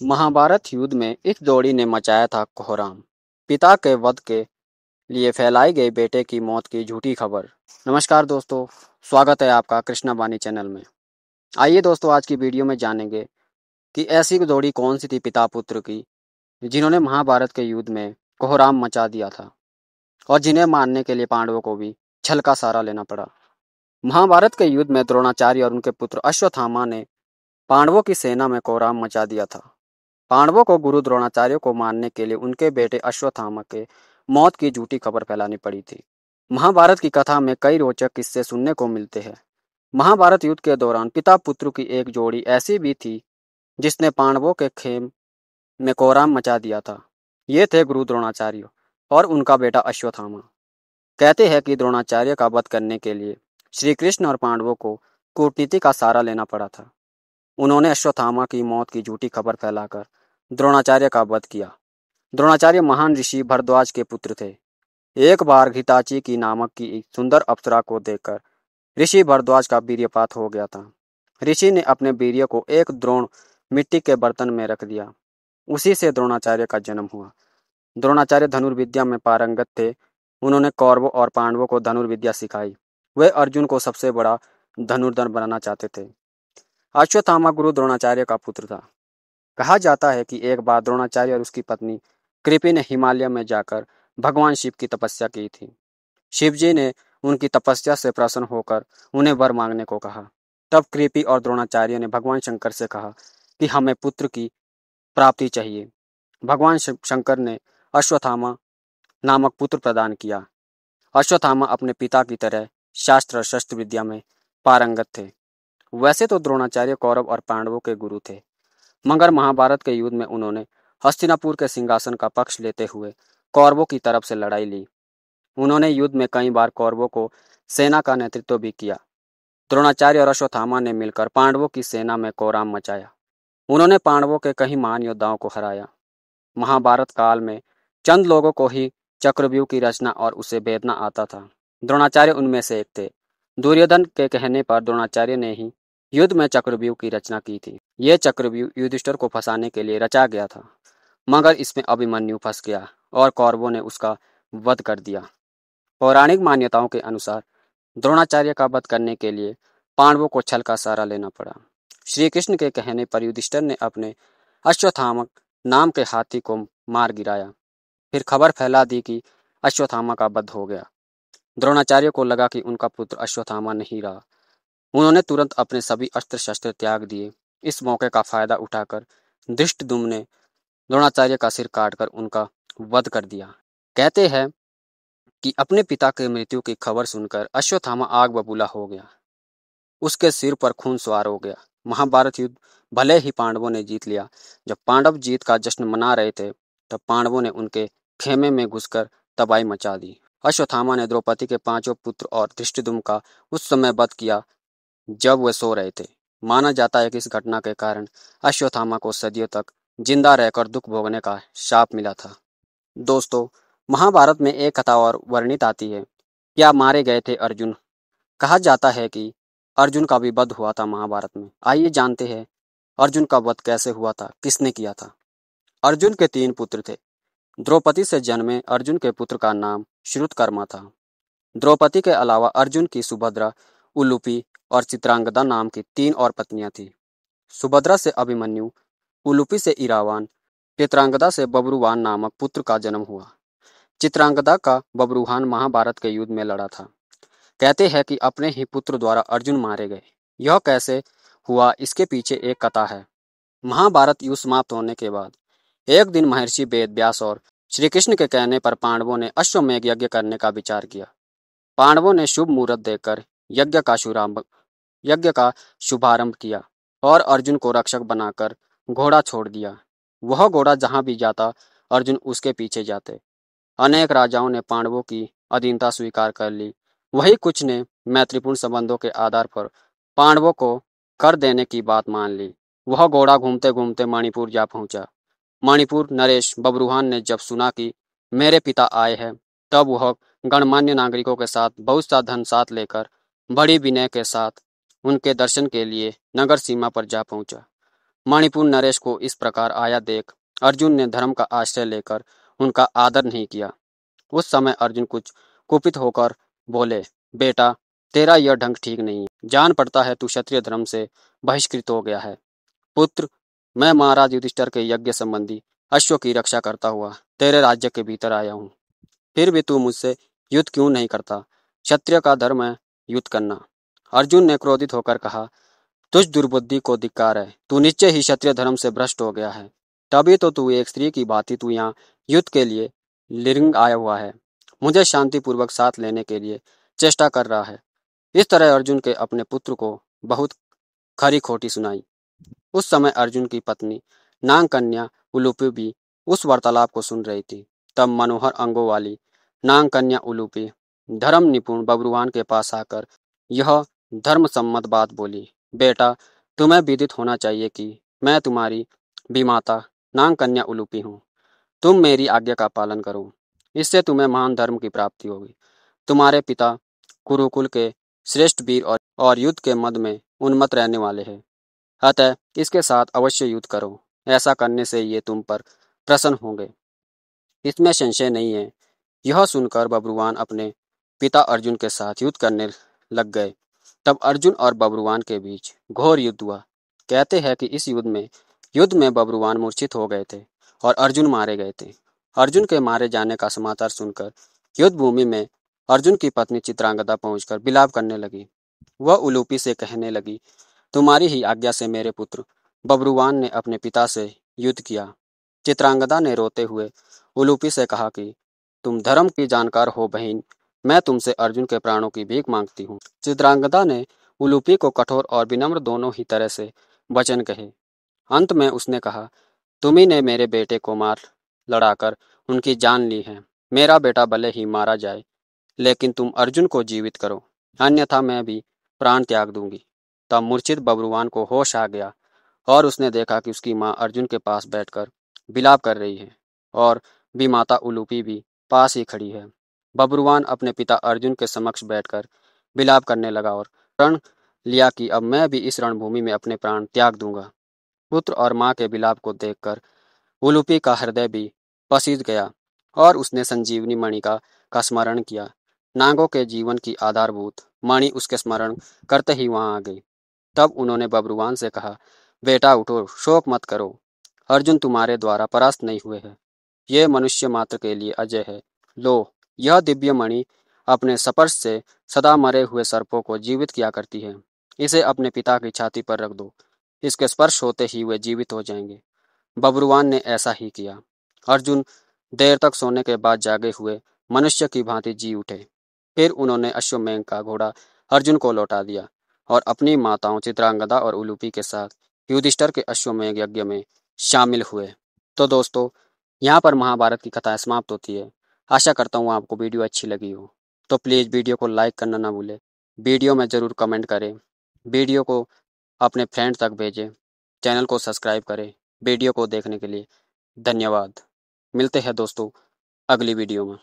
महाभारत युद्ध में इस जोड़ी ने मचाया था कोहराम। पिता के वध के लिए फैलाई गई बेटे की मौत की झूठी खबर। नमस्कार दोस्तों, स्वागत है आपका कृष्णा बानी चैनल में। आइए दोस्तों, आज की वीडियो में जानेंगे कि ऐसी जोड़ी कौन सी थी पिता पुत्र की, जिन्होंने महाभारत के युद्ध में कोहराम मचा दिया था और जिन्हें मारने के लिए पांडवों को भी छल का सहारा लेना पड़ा। महाभारत के युद्ध में द्रोणाचार्य और उनके पुत्र अश्वत्थामा ने पांडवों की सेना में कोहराम मचा दिया था। पांडवों को गुरु द्रोणाचार्य को मारने के लिए उनके बेटे अश्वत्थामा के मौत की झूठी खबर फैलानी पड़ी थी। महाभारत की कथा में कई रोचक किस्से सुनने को मिलते हैं। महाभारत युद्ध के दौरान पिता पुत्र की एक जोड़ी ऐसी भी थी जिसने पांडवों के खेम में कोहराम मचा दिया था। ये थे गुरु द्रोणाचार्य और उनका बेटा अश्वत्थामा। कहते हैं कि द्रोणाचार्य का वध करने के लिए श्री कृष्ण और पांडवों को कूटनीति का सहारा लेना पड़ा था। उन्होंने अश्वत्थामा की मौत की झूठी खबर फैलाकर द्रोणाचार्य का वध किया। द्रोणाचार्य महान ऋषि भरद्वाज के पुत्र थे। एक बार घिताची की नामक की एक सुंदर अप्सरा को देखकर ऋषि भरद्वाज का वीर्यपात हो गया था। ऋषि ने अपने वीर्य को एक द्रोण मिट्टी के बर्तन में रख दिया। उसी से द्रोणाचार्य का जन्म हुआ। द्रोणाचार्य धनुर्विद्या में पारंगत थे। उन्होंने कौरवों और पांडवों को धनुर्विद्या सिखाई। वे अर्जुन को सबसे बड़ा धनुर्धर बनाना चाहते थे। अश्वत्थामा गुरु द्रोणाचार्य का पुत्र था। कहा जाता है कि एक बार द्रोणाचार्य और उसकी पत्नी कृपि ने हिमालय में जाकर भगवान शिव की तपस्या की थी। शिव जी ने उनकी तपस्या से प्रसन्न होकर उन्हें वर मांगने को कहा। तब कृपि और द्रोणाचार्य ने भगवान शंकर से कहा कि हमें पुत्र की प्राप्ति चाहिए। भगवान शंकर ने अश्वत्थामा नामक पुत्र प्रदान किया। अश्वत्थामा अपने पिता की तरह शास्त्र और शस्त्र विद्या में पारंगत थे। वैसे तो द्रोणाचार्य कौरव और पांडवों के गुरु थे, मगर महाभारत के युद्ध में उन्होंने हस्तिनापुर के सिंहासन का पक्ष लेते हुए कौरवों की तरफ से लड़ाई ली। उन्होंने युद्ध में कई बार कौरवों को सेना का नेतृत्व भी किया। द्रोणाचार्य और अश्वत्थामा ने मिलकर पांडवों की सेना में कोहराम मचाया। उन्होंने पांडवों के कई महान योद्धाओं को हराया। महाभारत काल में चंद लोगों को ही चक्रव्यूह की रचना और उसे भेदना आता था। द्रोणाचार्य उनमें से एक थे। दुर्योधन के कहने पर द्रोणाचार्य ने ही युद्ध में चक्रव्यूह की रचना की थी। यह चक्रव्यूह युधिष्ठिर को फंसाने के लिए रचा गया था, मगर इसमें अभिमन्यु फंस गया और कौरवों ने उसका वध कर दिया। पौराणिक मान्यताओं के अनुसार द्रोणाचार्य का वध करने के लिए पांडवों को छल का सहारा लेना पड़ा। श्री कृष्ण के कहने पर युधिष्ठिर ने अपने अश्वत्थामा नाम के हाथी को मार गिराया। फिर खबर फैला दी कि अश्वत्थामा का वध हो गया। द्रोणाचार्य को लगा कि उनका पुत्र अश्वत्थामा नहीं रहा। उन्होंने तुरंत अपने सभी अस्त्र शस्त्र त्याग दिए। इस मौके का फायदा उठाकर धृष्टद्युम्न ने द्रोणाचार्य का सिर काटकर उनका वध कर दिया। कहते हैं कि अपने पिता के मृत्यु की खबर सुनकर अश्वत्थामा आग बबूला हो गया। उसके सिर पर खून सवार हो गया। महाभारत युद्ध भले ही पांडवों ने जीत लिया। जब पांडव जीत का जश्न मना रहे थे, तब पांडवों ने उनके खेमे में घुसकर तबाही मचा दी। अश्वत्थामा ने द्रौपदी के 5 पुत्र और धृष्टद्युम्न का उस समय वध किया जब वे सो रहे थे। माना जाता है कि इस घटना के कारण अश्वत्थामा को सदियों तक जिंदा रहकर दुख भोगने का शाप मिला था। दोस्तों, महाभारत में एक कथा और वर्णित आती है। क्या मारे गए थे अर्जुन? कहा जाता है कि अर्जुन का भी वध हुआ था महाभारत में। आइए जानते हैं अर्जुन का वध कैसे हुआ था, किसने किया था। अर्जुन के 3 पुत्र थे। द्रौपदी से जन्मे अर्जुन के पुत्र का नाम श्रुतकर्मा था। द्रौपदी के अलावा अर्जुन की सुभद्रा, उलूपी और चित्रांगदा नाम की 3 और पत्नियां थीं। सुभद्रा से अभिमन्यु, उलूपी से इरावान, चित्रांगदा से बब्रुवान नामक पुत्र का जन्म हुआ। चित्रांगदा का बब्रुवान महाभारत के युद्ध में लड़ा था। कहते हैं कि अपने ही पुत्र द्वारा अर्जुन मारे गए। यह कैसे हुआ, इसके पीछे एक कथा है। महाभारत युद्ध समाप्त होने के बाद एक दिन महर्षि वेद व्यास और श्री कृष्ण के कहने पर पांडवों ने अश्वमेध यज्ञ करने का विचार किया। पांडवों ने शुभ मुहूर्त देखकर यज्ञ का शुभारंभ किया और अर्जुन को रक्षक बनाकर घोड़ा छोड़ दिया। वह घोड़ा जहां भी जाता, अर्जुन उसके पीछे जाते। अनेक राजाओं ने पांडवों की अधीनता स्वीकार कर ली। वही कुछ ने मैत्रीपूर्ण संबंधों के आधार पर पांडवों को कर देने की बात मान ली। वह घोड़ा घूमते घूमते मणिपुर जा पहुंचा। मणिपुर नरेश बब्रुवान ने जब सुना कि मेरे पिता आए हैं, तब वह गणमान्य नागरिकों के साथ बहुत सा धन साथ लेकर बड़ी विनय के साथ उनके दर्शन के लिए नगर सीमा पर जा पहुंचा। मणिपुर नरेश को इस प्रकार आया देख अर्जुन ने धर्म का आश्रय लेकर उनका आदर नहीं किया। उस समय अर्जुन कुछ कुपित होकर बोले, बेटा तेरा यह ढंग ठीक नहीं है। जान पड़ता है तू क्षत्रिय धर्म से बहिष्कृत हो गया है। पुत्र, मैं महाराज युधिष्ठिर के यज्ञ संबंधी अश्व की रक्षा करता हुआ तेरे राज्य के भीतर आया हूँ। फिर भी तू मुझसे युद्ध क्यों नहीं करता? क्षत्रिय का धर्म है युद्ध करना। अर्जुन ने क्रोधित होकर कहा, तुझ दुर्बुद्धि को धिक्कार है। तू निश्चय ही क्षत्रिय धर्म से भ्रष्ट हो गया है। तभी तो तू एक स्त्री की भांति तू यहाँ युद्ध के लिए लिंग आया हुआ है। मुझे शांतिपूर्वक साथ लेने के लिए चेष्टा कर रहा है। इस तरह अर्जुन के अपने पुत्र को बहुत खरी खोटी सुनाई। उस समय अर्जुन की पत्नी नाग कन्या उलूपी भी उस वार्तालाप को सुन रही थी। तब मनोहर अंगों वाली नाग कन्या उलूपी धर्म निपुण बब्रुवान के पास आकर यह धर्म सम्मत बात बोली, बेटा तुम्हें विदित होना चाहिए कि मैं तुम्हारी बीमाता नाग कन्या उलूपी हूँ। तुम मेरी आज्ञा का पालन करो, इससे तुम्हें महान धर्म की प्राप्ति होगी। तुम्हारे पिता कुरुकुल के श्रेष्ठ वीर और युद्ध के मद में उन्मत्त रहने वाले हैं। अतः इसके साथ अवश्य युद्ध करो। ऐसा करने से ये तुम पर प्रसन्न होंगे, इसमें संशय नहीं है। यह सुनकर बब्रुवान अपने पिता अर्जुन के साथ युद्ध करने लग गए। तब अर्जुन और बब्रुवान के बीच घोर युद्ध हुआ। कहते हैं कि इस युद्ध में बब्रुवान मूर्छित हो गए थे और अर्जुन मारे गए थे। अर्जुन के मारे जाने का समाचार सुनकर युद्ध भूमि में अर्जुन की पत्नी चित्रांगदा पहुंचकर विलाप करने लगी। वह उलूपी से कहने लगी, तुम्हारी ही आज्ञा से मेरे पुत्र बब्रुवान ने अपने पिता से युद्ध किया। चित्रांगदा ने रोते हुए उलूपी से कहा कि तुम धर्म की जानकार हो बहन, मैं तुमसे अर्जुन के प्राणों की भीख मांगती हूँ। चित्रांगदा ने उलूपी को कठोर और विनम्र दोनों ही तरह से वचन कहे। अंत में उसने कहा, तुम्ही ने मेरे बेटे को मार लड़ाकर उनकी जान ली है। मेरा बेटा भले ही मारा जाए, लेकिन तुम अर्जुन को जीवित करो, अन्यथा मैं भी प्राण त्याग दूंगी। तब मूर्छित बब्रुवान को होश आ गया और उसने देखा कि उसकी माँ अर्जुन के पास बैठकर विलाप कर रही है और भी माता उलूपी भी पास ही खड़ी है। बब्रुवान अपने पिता अर्जुन के समक्ष बैठकर विलाप करने लगा और प्रण लिया कि अब मैं भी इस रणभूमि में अपने प्राण त्याग दूंगा। पुत्र और माँ के विलाप को देखकर उलूपी का हृदय भी पसीज गया और उसने संजीवनी मणि का स्मरण किया। नागों के जीवन की आधारभूत मणि उसके स्मरण करते ही वहां आ गई। तब उन्होंने बब्रुवान से कहा, बेटा उठो, शोक मत करो। अर्जुन तुम्हारे द्वारा परास्त नहीं हुए हैं। ये मनुष्य मात्र के लिए अजय है। लो, यह दिव्य मणि अपने स्पर्श से सदा मरे हुए सर्पों को जीवित किया करती है। इसे अपने पिता की छाती पर रख दो। इसके स्पर्श होते ही वे जीवित हो जाएंगे। बब्रुवान ने ऐसा ही किया। अर्जुन देर तक सोने के बाद जागे हुए मनुष्य की भांति जी उठे। फिर उन्होंने अश्वमेध का घोड़ा अर्जुन को लौटा दिया और अपनी माताओं चित्रांगदा और उलूपी के साथ युधिष्ठिर के अश्वमेध यज्ञ में शामिल हुए। तो दोस्तों, यहाँ पर महाभारत की कथा समाप्त होती है। आशा करता हूँ आपको वीडियो अच्छी लगी हो। तो प्लीज़ वीडियो को लाइक करना ना भूलें। वीडियो में ज़रूर कमेंट करें। वीडियो को अपने फ्रेंड तक भेजें। चैनल को सब्सक्राइब करें। वीडियो को देखने के लिए धन्यवाद। मिलते हैं दोस्तों अगली वीडियो में।